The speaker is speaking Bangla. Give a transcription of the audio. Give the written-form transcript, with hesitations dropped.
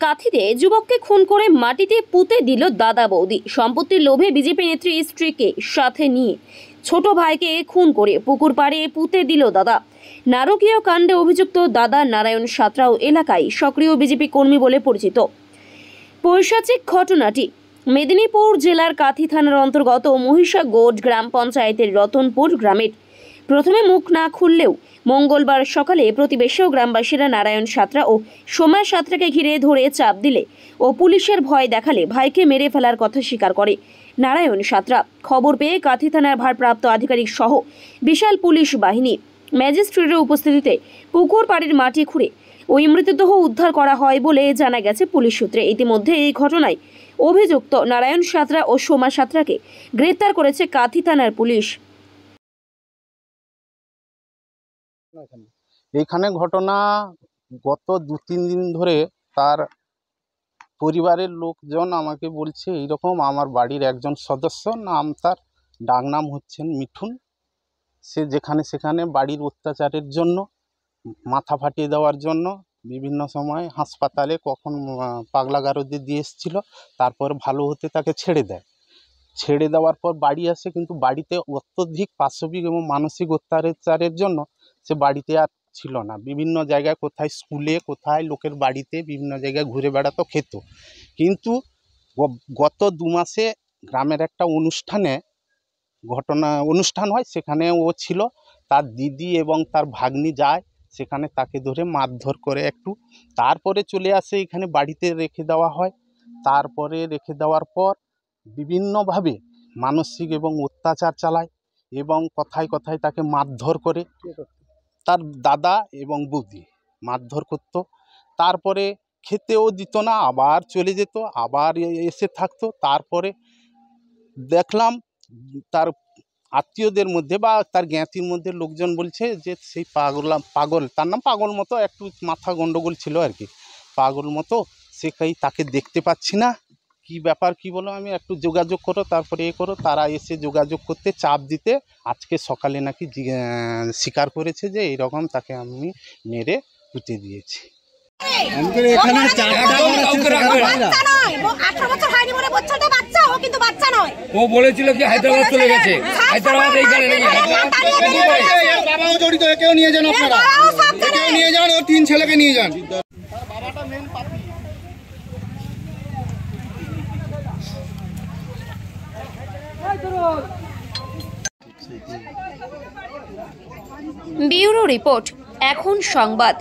কাঁথিতে যুবককে খুন করে মাটিতে পুঁতে দিল দাদা বৌদি। সম্পত্তির লোভে বিজেপি নেত্রী স্ত্রীকে সাথে নিয়ে ছোট ভাইকে খুন করে পুকুর পাড়ে পুঁতে দিল দাদা। নারকীয় কাণ্ডে অভিযুক্ত দাদা নারায়ণ সাঁতরাও এলাকায় সক্রিয় বিজেপি কর্মী বলে পরিচিত। পৈশাচিক ঘটনাটি মেদিনীপুর জেলার কাঁথি থানার অন্তর্গত মহিষাগোড গ্রাম পঞ্চায়েতের রতনপুর গ্রামের। প্রথমে মুখ না খুললেও মঙ্গলবার সকালে প্রতিবেশী ও গ্রামবাসীরা নারায়ণ সাঁতরা ও সোমা সাঁতরাকে ঘিরে ধরে চাপ দিলে ও পুলিশের ভয় দেখালে ভাইকে মেরে ফেলার কথা স্বীকার করে নারায়ণ সাঁতরা। খবর পেয়ে কাঁথি থানার ভারপ্রাপ্ত আধিকারিক সহ বিশাল পুলিশ বাহিনী ম্যাজিস্ট্রেটের উপস্থিতিতে পুকুর পাড়ের মাটি খুঁড়ে ওই মৃতদেহ উদ্ধার করা হয় বলে জানা গেছে পুলিশ সূত্রে। ইতিমধ্যে এই ঘটনায় অভিযুক্ত নারায়ণ সাঁতরা ও সোমা সাঁতরাকে গ্রেপ্তার করেছে কাঁথি থানার পুলিশ। এইখানে ঘটনা গত 2-3 দিন ধরে তার পরিবারের লোকজন আমাকে বলছে এইরকম আমার বাড়ির একজন সদস্য, নাম তার ডাকনাম হচ্ছেন মিঠুন, সে যেখানে সেখানে বাড়ির অত্যাচারের জন্য, মাথা ফাটিয়ে দেওয়ার জন্য বিভিন্ন সময় হাসপাতালে কখন পাগলাগারদে দিয়ে এসেছিল, তারপর ভালো হতে তাকে ছেড়ে দেয়। ছেড়ে দেওয়ার পর বাড়ি আসে, কিন্তু বাড়িতে অত্যধিক পাশবিক এবং মানসিক অত্যাচারের জন্য সে বাড়িতে আর ছিল না। বিভিন্ন জায়গায়, কোথায় স্কুলে, কোথায় লোকের বাড়িতে, বিভিন্ন জায়গায় ঘুরে বেড়াতো, খেত। কিন্তু গত 2 মাসে গ্রামের একটা অনুষ্ঠান হয়, সেখানে ও ছিল। তার দিদি এবং তার ভাগ্নি যায় সেখানে, তাকে ধরে মারধর করে একটু, তারপরে চলে আসে এখানে, বাড়িতে রেখে দেওয়া হয়। তারপরে রেখে দেওয়ার পর বিভিন্নভাবে মানসিক এবং অত্যাচার চালায় এবং কথায় কথায় তাকে মারধর করে। তার দাদা এবং বৌদি মারধর করত। তারপরে খেতেও দিত না, আবার চলে যেত, আবার এসে থাকতো। তারপরে দেখলাম তার আত্মীয়দের মধ্যে বা তার জ্ঞাতির মধ্যে লোকজন বলছে যে সেই পাগল, তার নাম পাগল মতো, একটু মাথা গন্ডগোল ছিল আর কি, পাগল মতো, তাকে দেখতে পাচ্ছি না, কি ব্যাপার কি বলো, আমি একটু যোগাযোগ করো, তারপরে করো। তারা এসে যোগাযোগ করতে, চাপ দিতে আজকে সকালে নাকি স্বীকার করেছে যে এইরকম তাকে আমি মেরে পুঁতে দিয়েছি। ও বলেছিল কি হায়দ্রাবাদ চলে গেছে, হায়দ্রাবাদ এইখানে নেই, বাবাও জড়িত, কেউ নিয়ে যান, আপনারা কেউ নিয়ে যান, ওর 3 ছেলেকে নিয়ে যান। বাবাটা মেন পাপি। ব্যুরো রিপোর্ট, এখন সংবাদ।